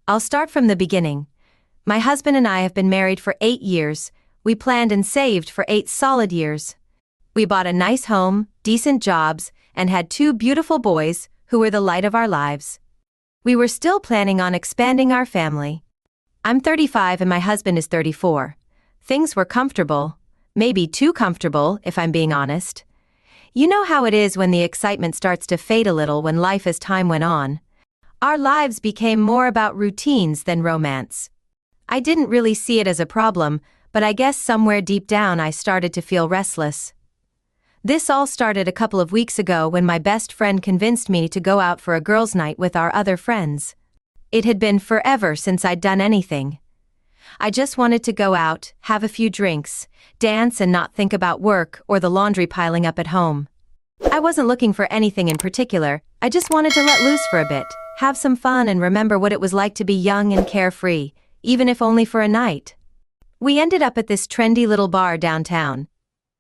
I'll start from the beginning. My husband and I have been married for 8 years. We planned and saved for 8 solid years. We bought a nice home, decent jobs, and had 2 beautiful boys who were the light of our lives. We were still planning on expanding our family. I'm 35 and my husband is 34. Things were comfortable, maybe too comfortable if I'm being honest. You know how it is when the excitement starts to fade a little when life as time went on. Our lives became more about routines than romance. I didn't really see it as a problem, but I guess somewhere deep down I started to feel restless. This all started a couple of weeks ago when my best friend convinced me to go out for a girls' night with our other friends. It had been forever since I'd done anything. I just wanted to go out, have a few drinks, dance and not think about work or the laundry piling up at home. I wasn't looking for anything in particular, I just wanted to let loose for a bit, have some fun and remember what it was like to be young and carefree, even if only for a night. We ended up at this trendy little bar downtown.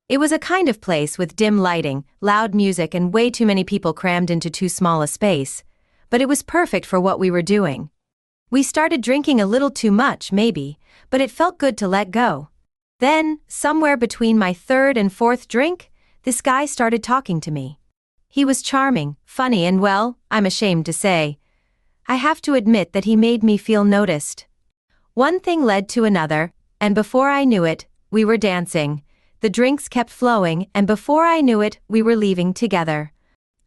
It was a kind of place with dim lighting, loud music and way too many people crammed into too small a space, but it was perfect for what we were doing. We started drinking a little too much, maybe, but it felt good to let go. Then, somewhere between my 3rd and 4th drink, this guy started talking to me. He was charming, funny and well, I'm ashamed to say, I have to admit that he made me feel noticed. One thing led to another, and before I knew it, we were dancing. The drinks kept flowing, and before I knew it, we were leaving together.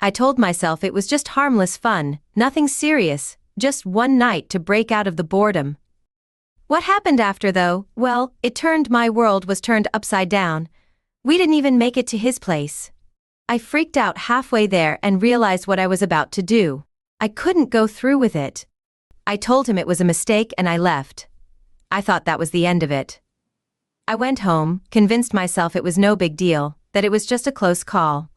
I told myself it was just harmless fun, nothing serious, just one night to break out of the boredom. What happened after though? Well, my world was turned upside down. We didn't even make it to his place. I freaked out halfway there and realized what I was about to do. I couldn't go through with it. I told him it was a mistake and I left. I thought that was the end of it. I went home, convinced myself it was no big deal, that it was just a close call.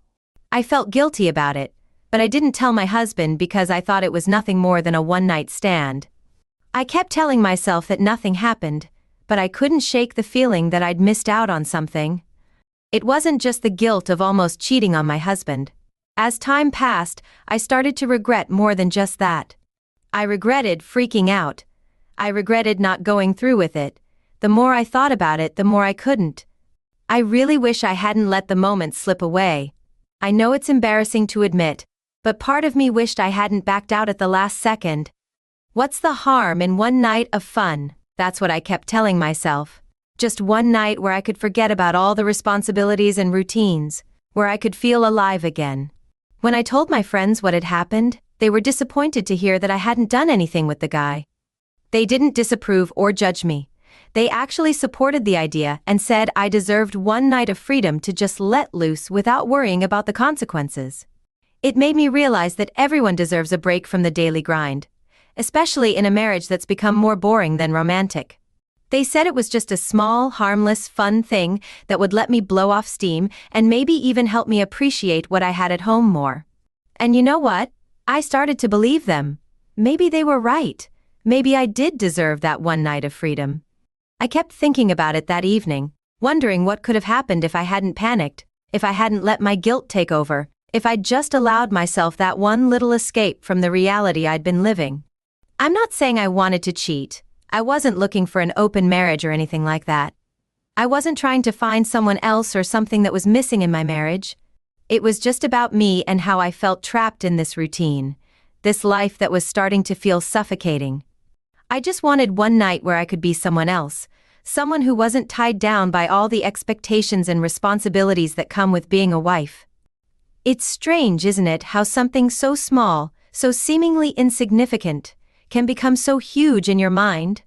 I felt guilty about it, but I didn't tell my husband because I thought it was nothing more than a one-night stand. I kept telling myself that nothing happened, but I couldn't shake the feeling that I'd missed out on something. It wasn't just the guilt of almost cheating on my husband. As time passed, I started to regret more than just that. I regretted freaking out. I regretted not going through with it. The more I thought about it, the more I couldn't. I really wish I hadn't let the moment slip away. I know it's embarrassing to admit, but part of me wished I hadn't backed out at the last second. What's the harm in one night of fun? That's what I kept telling myself. Just one night where I could forget about all the responsibilities and routines, where I could feel alive again. When I told my friends what had happened, they were disappointed to hear that I hadn't done anything with the guy. They didn't disapprove or judge me. They actually supported the idea and said I deserved one night of freedom to just let loose without worrying about the consequences. It made me realize that everyone deserves a break from the daily grind, especially in a marriage that's become more boring than romantic. They said it was just a small, harmless, fun thing that would let me blow off steam and maybe even help me appreciate what I had at home more. And you know what? I started to believe them. Maybe they were right. Maybe I did deserve that one night of freedom. I kept thinking about it that evening, wondering what could have happened if I hadn't panicked, if I hadn't let my guilt take over, if I'd just allowed myself that one little escape from the reality I'd been living. I'm not saying I wanted to cheat. I wasn't looking for an open marriage or anything like that. I wasn't trying to find someone else or something that was missing in my marriage. It was just about me and how I felt trapped in this routine, this life that was starting to feel suffocating. I just wanted one night where I could be someone else, someone who wasn't tied down by all the expectations and responsibilities that come with being a wife. It's strange, isn't it, how something so small, so seemingly insignificant, can become so huge in your mind?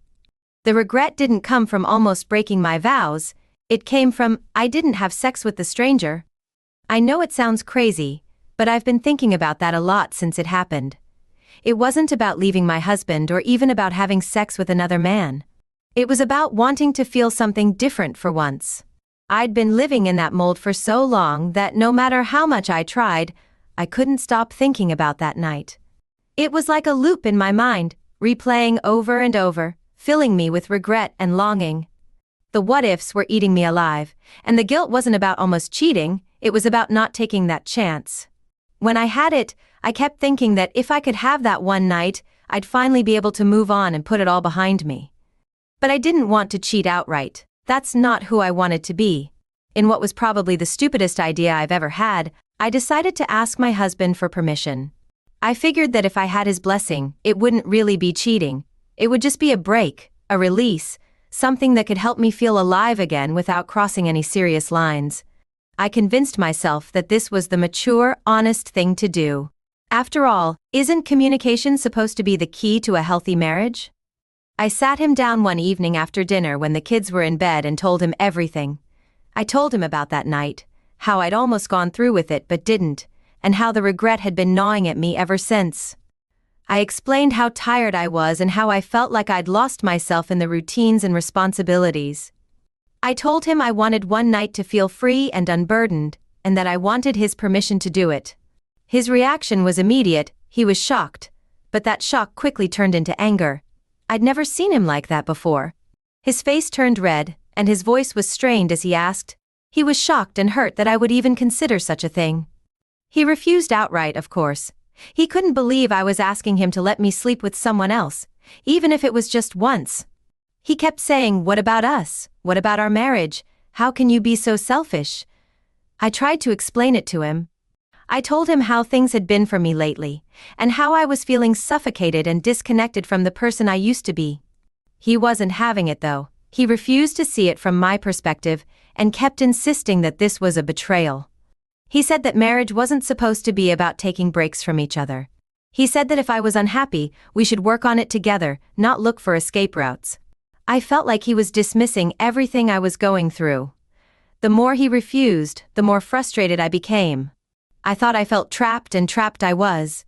The regret didn't come from almost breaking my vows, it came from, I didn't have sex with the stranger. I know it sounds crazy, but I've been thinking about that a lot since it happened. It wasn't about leaving my husband or even about having sex with another man. It was about wanting to feel something different for once. I'd been living in that mold for so long that no matter how much I tried, I couldn't stop thinking about that night. It was like a loop in my mind, replaying over and over, filling me with regret and longing. The what-ifs were eating me alive, and the guilt wasn't about almost cheating, it was about not taking that chance. When I had it, I kept thinking that if I could have that one night, I'd finally be able to move on and put it all behind me. But I didn't want to cheat outright. That's not who I wanted to be. In what was probably the stupidest idea I've ever had, I decided to ask my husband for permission. I figured that if I had his blessing, it wouldn't really be cheating. It would just be a break, a release, something that could help me feel alive again without crossing any serious lines. I convinced myself that this was the mature, honest thing to do. After all, isn't communication supposed to be the key to a healthy marriage? I sat him down one evening after dinner when the kids were in bed and told him everything. I told him about that night, how I'd almost gone through with it but didn't, and how the regret had been gnawing at me ever since. I explained how tired I was and how I felt like I'd lost myself in the routines and responsibilities. I told him I wanted one night to feel free and unburdened, and that I wanted his permission to do it. His reaction was immediate. He was shocked, but that shock quickly turned into anger. I'd never seen him like that before. His face turned red, and his voice was strained as he asked. He was shocked and hurt that I would even consider such a thing. He refused outright, of course. He couldn't believe I was asking him to let me sleep with someone else, even if it was just once. He kept saying, "What about us? What about our marriage? How can you be so selfish?" I tried to explain it to him. I told him how things had been for me lately, and how I was feeling suffocated and disconnected from the person I used to be. He wasn't having it though. He refused to see it from my perspective, and kept insisting that this was a betrayal. He said that marriage wasn't supposed to be about taking breaks from each other. He said that if I was unhappy, we should work on it together, not look for escape routes. I felt like he was dismissing everything I was going through. The more he refused, the more frustrated I became. I thought I felt trapped, and trapped I was.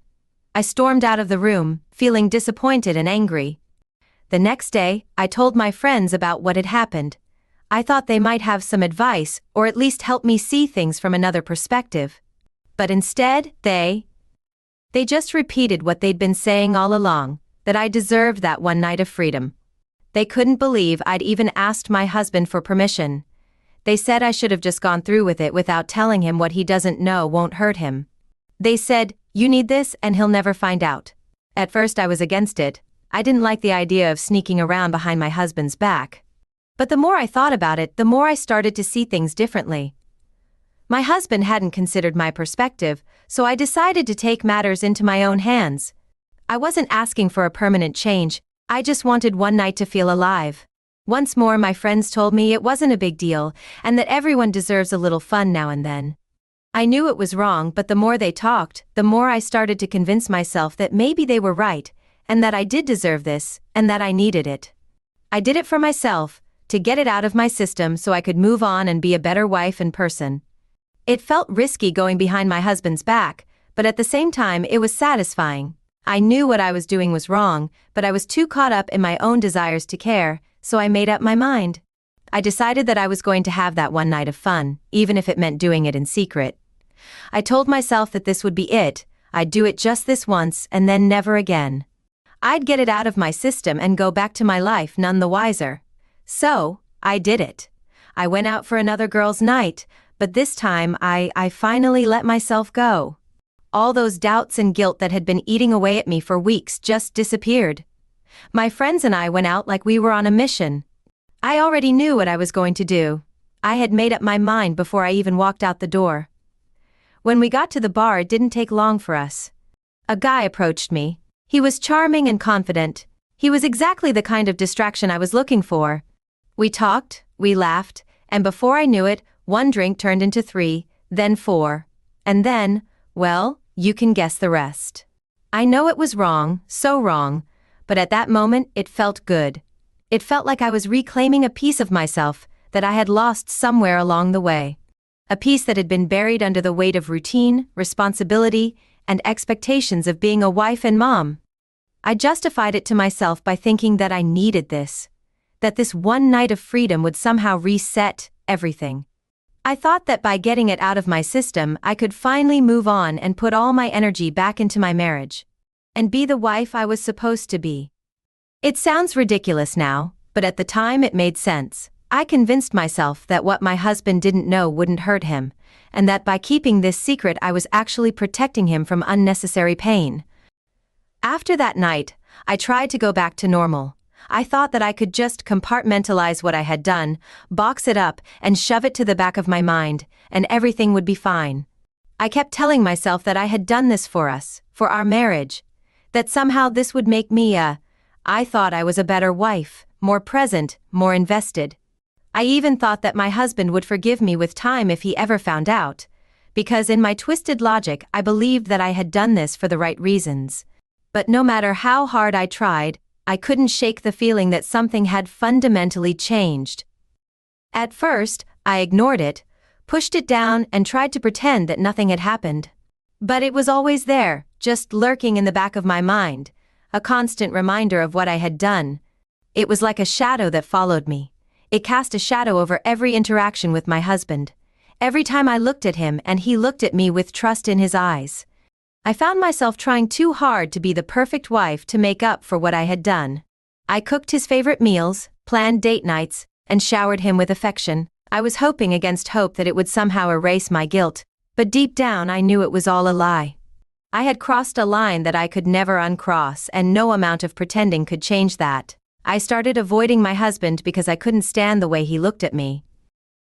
I stormed out of the room, feeling disappointed and angry. The next day, I told my friends about what had happened. I thought they might have some advice, or at least help me see things from another perspective. But instead, they just repeated what they'd been saying all along, that I deserved that one night of freedom. They couldn't believe I'd even asked my husband for permission. They said I should have just gone through with it without telling him what he doesn't know won't hurt him. They said, "You need this and he'll never find out." At first I was against it. I didn't like the idea of sneaking around behind my husband's back. But the more I thought about it, the more I started to see things differently. My husband hadn't considered my perspective, so I decided to take matters into my own hands. I wasn't asking for a permanent change, I just wanted one night to feel alive. Once more my friends told me it wasn't a big deal, and that everyone deserves a little fun now and then. I knew it was wrong, but the more they talked, the more I started to convince myself that maybe they were right, and that I did deserve this, and that I needed it. I did it for myself, to get it out of my system so I could move on and be a better wife and person. It felt risky going behind my husband's back, but at the same time it was satisfying. I knew what I was doing was wrong, but I was too caught up in my own desires to care, so I made up my mind. I decided that I was going to have that one night of fun, even if it meant doing it in secret. I told myself that this would be it. I'd do it just this once and then never again. I'd get it out of my system and go back to my life none the wiser. So, I did it. I went out for another girls' night, but this time I finally let myself go. All those doubts and guilt that had been eating away at me for weeks just disappeared. My friends and I went out like we were on a mission. I already knew what I was going to do. I had made up my mind before I even walked out the door. When we got to the bar, it didn't take long for us. A guy approached me. He was charming and confident. He was exactly the kind of distraction I was looking for. We talked, we laughed, and before I knew it, one drink turned into 3, then 4. And then, well, you can guess the rest. I know it was wrong, so wrong, but at that moment it felt good. It felt like I was reclaiming a piece of myself that I had lost somewhere along the way. A piece that had been buried under the weight of routine, responsibility, and expectations of being a wife and mom. I justified it to myself by thinking that I needed this, that this one night of freedom would somehow reset everything. I thought that by getting it out of my system, I could finally move on and put all my energy back into my marriage, and be the wife I was supposed to be. It sounds ridiculous now, but at the time it made sense. I convinced myself that what my husband didn't know wouldn't hurt him, and that by keeping this secret I was actually protecting him from unnecessary pain. After that night, I tried to go back to normal. I thought that I could just compartmentalize what I had done, box it up, and shove it to the back of my mind, and everything would be fine. I kept telling myself that I had done this for us, for our marriage, that somehow this would make me I thought I was a better wife, more present, more invested. I even thought that my husband would forgive me with time if he ever found out, because in my twisted logic I believed that I had done this for the right reasons. But no matter how hard I tried, I couldn't shake the feeling that something had fundamentally changed. At first, I ignored it, pushed it down, and tried to pretend that nothing had happened. But it was always there, just lurking in the back of my mind, a constant reminder of what I had done. It was like a shadow that followed me. It cast a shadow over every interaction with my husband. Every time I looked at him and he looked at me with trust in his eyes. I found myself trying too hard to be the perfect wife to make up for what I had done. I cooked his favorite meals, planned date nights, and showered him with affection. I was hoping against hope that it would somehow erase my guilt, but deep down I knew it was all a lie. I had crossed a line that I could never uncross, and no amount of pretending could change that. I started avoiding my husband because I couldn't stand the way he looked at me.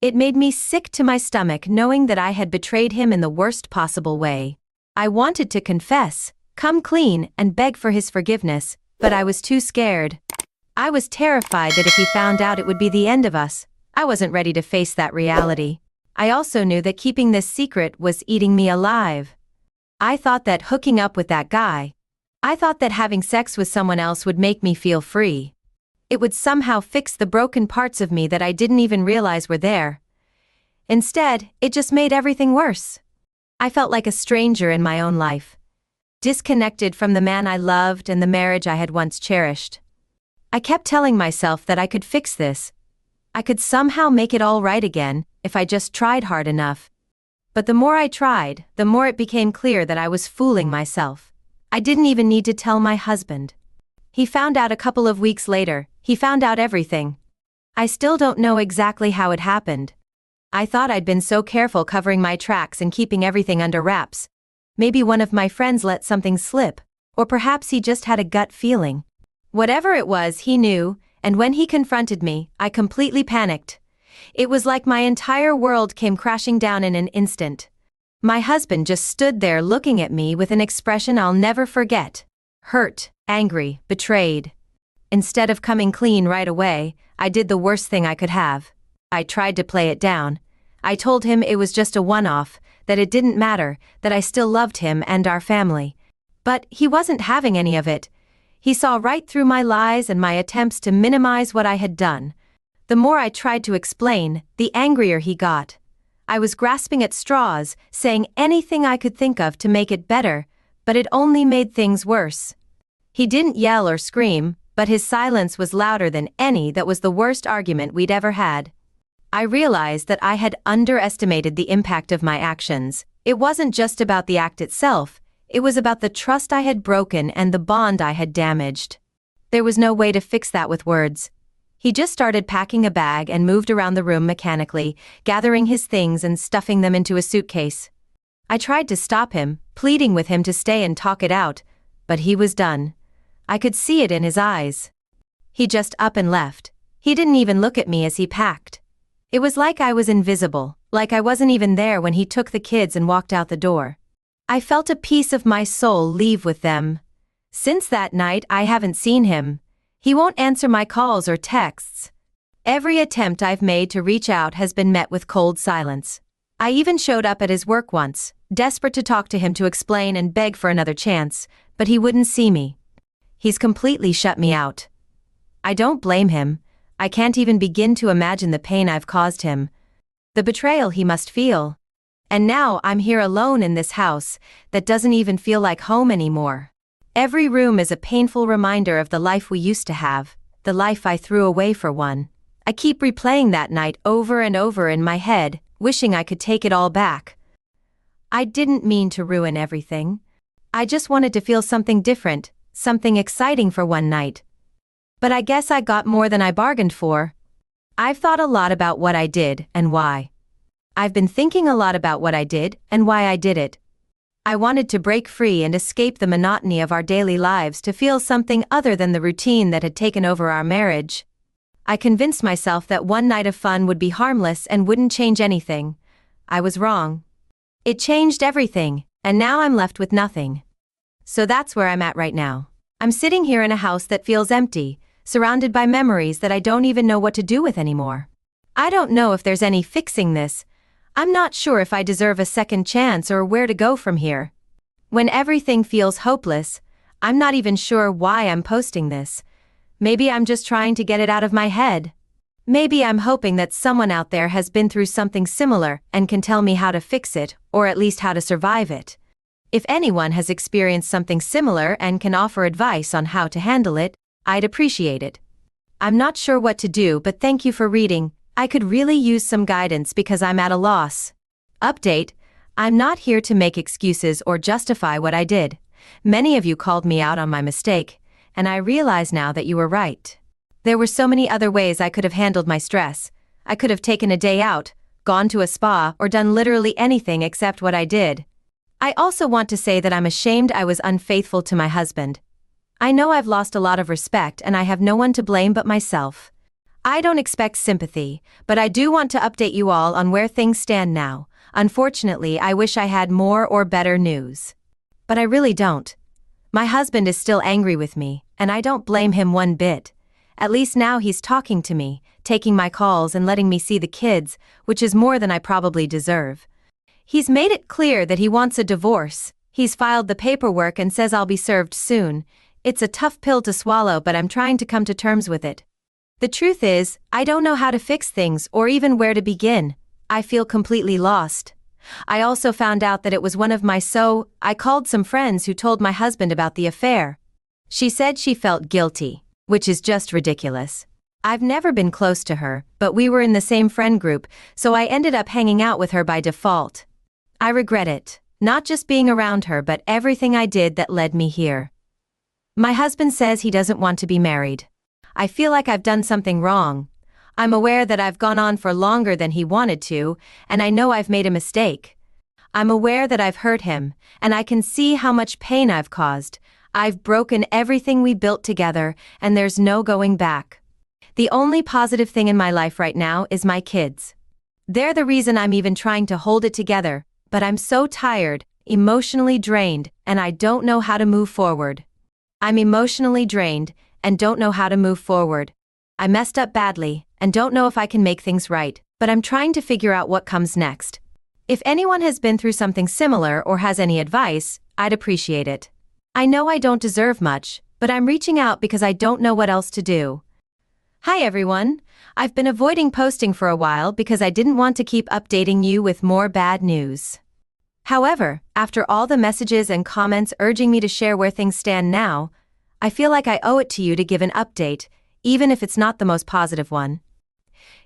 It made me sick to my stomach knowing that I had betrayed him in the worst possible way. I wanted to confess, come clean, and beg for his forgiveness, but I was too scared. I was terrified that if he found out it would be the end of us. I wasn't ready to face that reality. I also knew that keeping this secret was eating me alive. I thought that hooking up with that guy, I thought that having sex with someone else would make me feel free. It would somehow fix the broken parts of me that I didn't even realize were there. Instead, it just made everything worse. I felt like a stranger in my own life, disconnected from the man I loved and the marriage I had once cherished. I kept telling myself that I could fix this. I could somehow make it all right again if I just tried hard enough. But the more I tried, the more it became clear that I was fooling myself. I didn't even need to tell my husband. He found out a couple of weeks later. He found out everything. I still don't know exactly how it happened. I thought I'd been so careful covering my tracks and keeping everything under wraps. Maybe one of my friends let something slip, or perhaps he just had a gut feeling. Whatever it was, he knew, and when he confronted me, I completely panicked. It was like my entire world came crashing down in an instant. My husband just stood there looking at me with an expression I'll never forget. Hurt, angry, betrayed. Instead of coming clean right away, I did the worst thing I could have. I tried to play it down. I told him it was just a one-off, that it didn't matter, that I still loved him and our family. But he wasn't having any of it. He saw right through my lies and my attempts to minimize what I had done. The more I tried to explain, the angrier he got. I was grasping at straws, saying anything I could think of to make it better, but it only made things worse. He didn't yell or scream, but his silence was louder than any. That was the worst argument we'd ever had. I realized that I had underestimated the impact of my actions. It wasn't just about the act itself, it was about the trust I had broken and the bond I had damaged. There was no way to fix that with words. He just started packing a bag and moved around the room mechanically, gathering his things and stuffing them into a suitcase. I tried to stop him, pleading with him to stay and talk it out, but he was done. I could see it in his eyes. He just up and left. He didn't even look at me as he packed. It was like I was invisible, like I wasn't even there when he took the kids and walked out the door. I felt a piece of my soul leave with them. Since that night, I haven't seen him. He won't answer my calls or texts. Every attempt I've made to reach out has been met with cold silence. I even showed up at his work once, desperate to talk to him, to explain and beg for another chance, but he wouldn't see me. He's completely shut me out. I don't blame him. I can't even begin to imagine the pain I've caused him. The betrayal he must feel. And now I'm here alone in this house that doesn't even feel like home anymore. Every room is a painful reminder of the life we used to have, the life I threw away for one. I keep replaying that night over and over in my head, wishing I could take it all back. I didn't mean to ruin everything. I just wanted to feel something different, something exciting for one night. But I guess I got more than I bargained for. I've thought a lot about what I did and why. I've been thinking a lot about what I did and why I did it. I wanted to break free and escape the monotony of our daily lives to feel something other than the routine that had taken over our marriage. I convinced myself that one night of fun would be harmless and wouldn't change anything. I was wrong. It changed everything, and now I'm left with nothing. So that's where I'm at right now. I'm sitting here in a house that feels empty, surrounded by memories that I don't even know what to do with anymore. I don't know if there's any fixing this. I'm not sure if I deserve a second chance or where to go from here. When everything feels hopeless, I'm not even sure why I'm posting this. Maybe I'm just trying to get it out of my head. Maybe I'm hoping that someone out there has been through something similar and can tell me how to fix it, or at least how to survive it. If anyone has experienced something similar and can offer advice on how to handle it, I'd appreciate it. I'm not sure what to do, but thank you for reading. I could really use some guidance because I'm at a loss. Update: I'm not here to make excuses or justify what I did. Many of you called me out on my mistake, and I realize now that you were right. There were so many other ways I could have handled my stress. I could have taken a day out, gone to a spa, or done literally anything except what I did. I also want to say that I'm ashamed I was unfaithful to my husband. I know I've lost a lot of respect and I have no one to blame but myself. I don't expect sympathy, but I do want to update you all on where things stand now. Unfortunately, I wish I had more or better news. But I really don't. My husband is still angry with me, and I don't blame him one bit. At least now he's talking to me, taking my calls and letting me see the kids, which is more than I probably deserve. He's made it clear that he wants a divorce. He's filed the paperwork and says I'll be served soon. It's a tough pill to swallow, but I'm trying to come to terms with it. The truth is, I don't know how to fix things or even where to begin. I feel completely lost. I also found out that it was one of I called some friends who told my husband about the affair. She said she felt guilty, which is just ridiculous. I've never been close to her, but we were in the same friend group, so I ended up hanging out with her by default. I regret it, not just being around her but everything I did that led me here. My husband says he doesn't want to be married. I feel like I've done something wrong. I'm aware that I've gone on for longer than he wanted to, and I know I've made a mistake. I'm aware that I've hurt him, and I can see how much pain I've caused. I've broken everything we built together, and there's no going back. The only positive thing in my life right now is my kids. They're the reason I'm even trying to hold it together, but I'm so tired, emotionally drained, and I don't know how to move forward. I'm emotionally drained and don't know how to move forward. I messed up badly and don't know if I can make things right, but I'm trying to figure out what comes next. If anyone has been through something similar or has any advice, I'd appreciate it. I know I don't deserve much, but I'm reaching out because I don't know what else to do. Hi everyone. I've been avoiding posting for a while because I didn't want to keep updating you with more bad news. However, after all the messages and comments urging me to share where things stand now, I feel like I owe it to you to give an update, even if it's not the most positive one.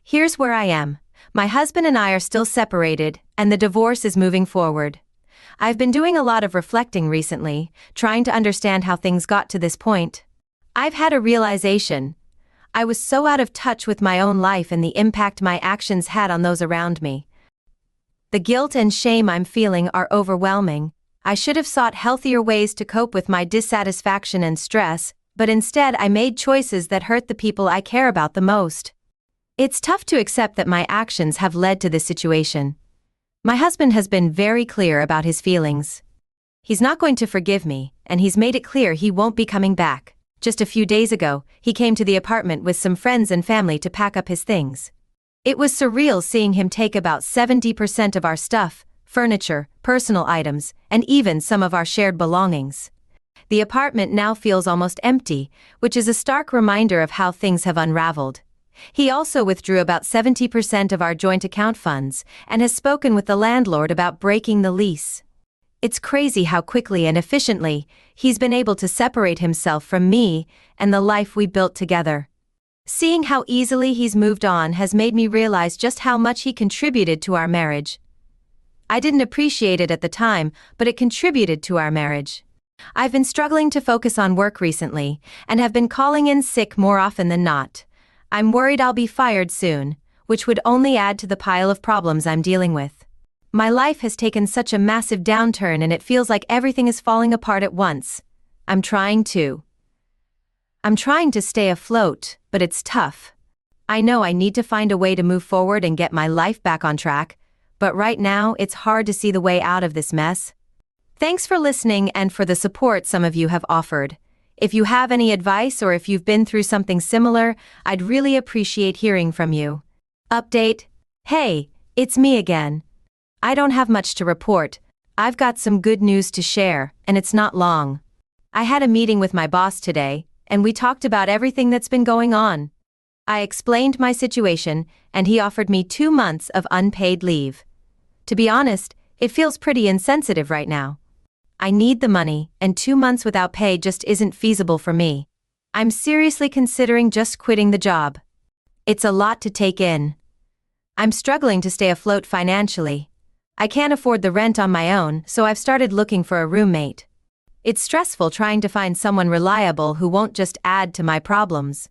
Here's where I am. My husband and I are still separated, and the divorce is moving forward. I've been doing a lot of reflecting recently, trying to understand how things got to this point. I've had a realization. I was so out of touch with my own life and the impact my actions had on those around me. The guilt and shame I'm feeling are overwhelming. I should have sought healthier ways to cope with my dissatisfaction and stress, but instead I made choices that hurt the people I care about the most. It's tough to accept that my actions have led to this situation. My husband has been very clear about his feelings. He's not going to forgive me, and he's made it clear he won't be coming back. Just a few days ago, he came to the apartment with some friends and family to pack up his things. It was surreal seeing him take about 70% of our stuff, furniture, personal items, and even some of our shared belongings. The apartment now feels almost empty, which is a stark reminder of how things have unraveled. He also withdrew about 70% of our joint account funds and has spoken with the landlord about breaking the lease. It's crazy how quickly and efficiently he's been able to separate himself from me and the life we built together. Seeing how easily he's moved on has made me realize just how much he contributed to our marriage. I didn't appreciate it at the time, but it contributed to our marriage. I've been struggling to focus on work recently and have been calling in sick more often than not. I'm worried I'll be fired soon, which would only add to the pile of problems I'm dealing with. My life has taken such a massive downturn and it feels like everything is falling apart at once. I'm trying to stay afloat, but it's tough. I know I need to find a way to move forward and get my life back on track, but right now it's hard to see the way out of this mess. Thanks for listening and for the support some of you have offered. If you have any advice or if you've been through something similar, I'd really appreciate hearing from you. Update: Hey, it's me again. I don't have much to report. I've got some good news to share, and it's not long. I had a meeting with my boss today, and we talked about everything that's been going on. I explained my situation, and he offered me 2 months of unpaid leave. To be honest, it feels pretty insensitive right now. I need the money, and 2 months without pay just isn't feasible for me. I'm seriously considering just quitting the job. It's a lot to take in. I'm struggling to stay afloat financially. I can't afford the rent on my own, so I've started looking for a roommate. It's stressful trying to find someone reliable who won't just add to my problems.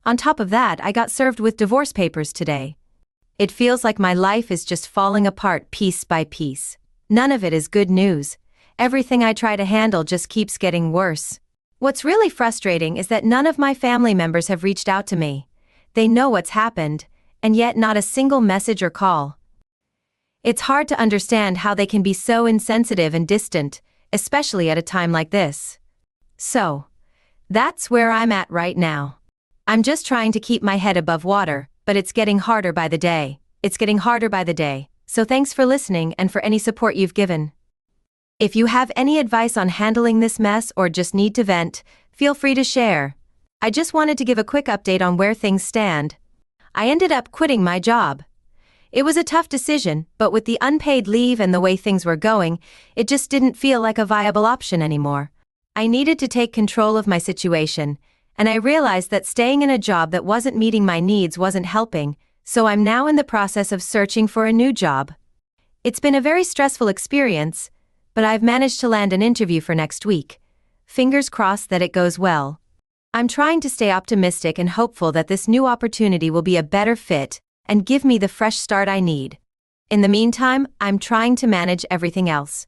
On top of that, I got served with divorce papers today. It feels like my life is just falling apart piece by piece. None of it is good news. Everything I try to handle just keeps getting worse. What's really frustrating is that none of my family members have reached out to me. They know what's happened, and yet not a single message or call. It's hard to understand how they can be so insensitive and distant, especially at a time like this. So, that's where I'm at right now. I'm just trying to keep my head above water, but it's getting harder by the day. So thanks for listening and for any support you've given. If you have any advice on handling this mess or just need to vent, feel free to share. I just wanted to give a quick update on where things stand. I ended up quitting my job. It was a tough decision, but with the unpaid leave and the way things were going, it just didn't feel like a viable option anymore. I needed to take control of my situation, and I realized that staying in a job that wasn't meeting my needs wasn't helping, so I'm now in the process of searching for a new job. It's been a very stressful experience, but I've managed to land an interview for next week. Fingers crossed that it goes well. I'm trying to stay optimistic and hopeful that this new opportunity will be a better fit and give me the fresh start I need. In the meantime, I'm trying to manage everything else.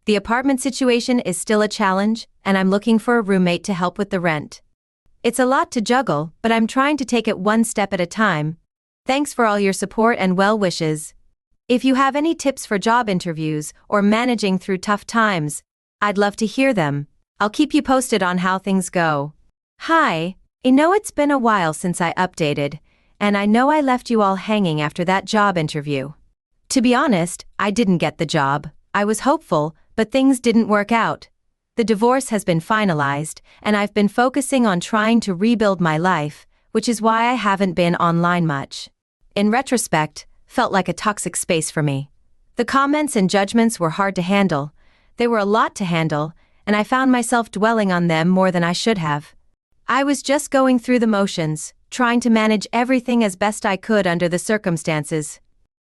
The apartment situation is still a challenge, and I'm looking for a roommate to help with the rent. It's a lot to juggle, but I'm trying to take it one step at a time. Thanks for all your support and well wishes. If you have any tips for job interviews or managing through tough times, I'd love to hear them. I'll keep you posted on how things go. Hi, I know it's been a while since I updated, and I know I left you all hanging after that job interview. To be honest, I didn't get the job. I was hopeful, but things didn't work out. The divorce has been finalized, and I've been focusing on trying to rebuild my life, which is why I haven't been online much. In retrospect, felt like a toxic space for me. The comments and judgments were hard to handle. They were a lot to handle, and I found myself dwelling on them more than I should have. I was just going through the motions, trying to manage everything as best I could under the circumstances.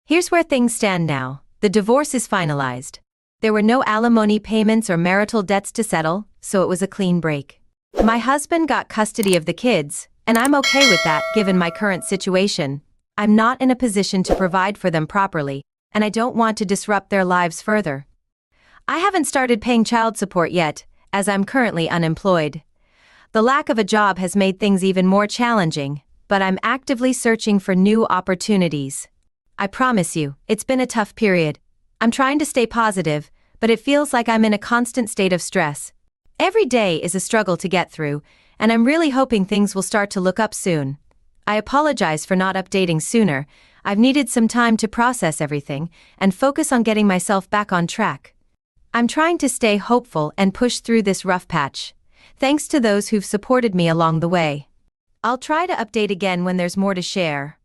Here's where things stand now. The divorce is finalized. There were no alimony payments or marital debts to settle, so it was a clean break. My husband got custody of the kids, and I'm okay with that given my current situation. I'm not in a position to provide for them properly, and I don't want to disrupt their lives further. I haven't started paying child support yet, as I'm currently unemployed. The lack of a job has made things even more challenging, but I'm actively searching for new opportunities. I promise you, it's been a tough period. I'm trying to stay positive, but it feels like I'm in a constant state of stress. Every day is a struggle to get through, and I'm really hoping things will start to look up soon. I apologize for not updating sooner. I've needed some time to process everything and focus on getting myself back on track. I'm trying to stay hopeful and push through this rough patch. Thanks to those who've supported me along the way. I'll try to update again when there's more to share.